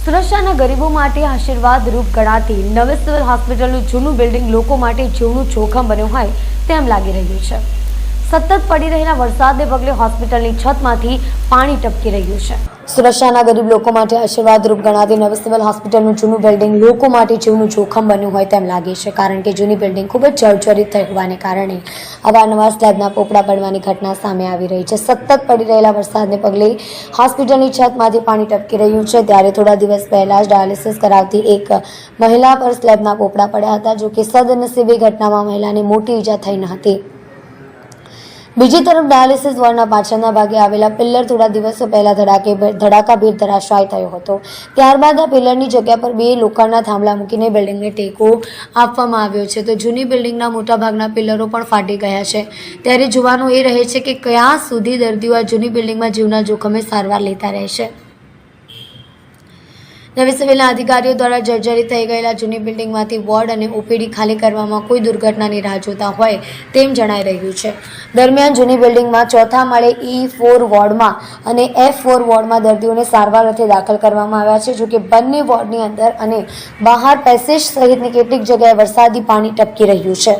સુરક્ષાના ગરીબો માટે આશીર્વાદ રૂપ ગણાતી નવી સિવિલ હોસ્પિટલનું જૂનું બિલ્ડિંગ લોકો માટે જીવનું જોખમ બન્યું હોય તેમ લાગી રહ્યું છે। સતત પડી રહેલા વરસાદને પગલે હોસ્પિટલની છતમાંથી પાણી ટપકી રહ્યું છે। સુરક્ષાના ગરીબ લોકો માટે આશીર્વાદ રૂપ ગણાતી નવી સિવિલ હોસ્પિટલનું જૂનું બિલ્ડિંગ લોકો માટે જીવનું જોખમ બન્યું હોય તેમ લાગે છે, કારણ કે જૂની બિલ્ડિંગ ખૂબ જ જર્જરિત થઈ હોવાને કારણે અવારનવાર સ્લેબના પોપડા પડવાની ઘટના સામે આવી રહી છે। સતત પડી રહેલા વરસાદને પગલે હોસ્પિટલની છતમાંથી પાણી ટપકી રહ્યું છે। ત્યારે થોડા દિવસ પહેલા જ ડાયાલિસિસ કરાવતી એક મહિલા પર સ્લેબના પોપડા પડ્યા હતા, જો કે સદનસીબે ઘટનામાં મહિલાને મોટી ઈજા થઈ ન હતી। બીજી તરફ ડાયાલિસિસ વોર્ડના પાછળના ભાગે આવેલા પિલ્લર થોડા દિવસો પહેલા ધડાકાભેર ધરાશાય થયો હતો। ત્યારબાદ આ પિલ્લરની જગ્યા પર બે લોખંડના થાંભલા મૂકીને બિલ્ડિંગને ટેકો આપવામાં આવ્યો છે, તો જૂની બિલ્ડિંગના મોટાભાગના પિલ્લરો પણ ફાટી ગયા છે। ત્યારે જોવાનું એ રહે છે કે ક્યાં સુધી દર્દીઓ આ જૂની બિલ્ડિંગમાં જીવના જોખમે સારવાર લેતા રહેશે। નવી સિવિલના અધિકારીઓ દ્વારા જર્જરિત થઈ ગયેલા જૂની બિલ્ડિંગમાંથી વોર્ડ અને ઓપીડી ખાલી કરવામાં કોઈ દુર્ઘટનાની રાહ જોતા હોય તેમ જણાઈ રહ્યું છે। દરમિયાન જૂની બિલ્ડિંગમાં ચોથા માળે E4 વોર્ડમાં અને F4 વોર્ડમાં દર્દીઓને સારવાર અર્થે દાખલ કરવામાં આવ્યા છે, જો કે બંને વોર્ડની અંદર અને બહાર પેસેજ સહિતની કેટલીક જગ્યાએ વરસાદી પાણી ટપકી રહ્યું છે।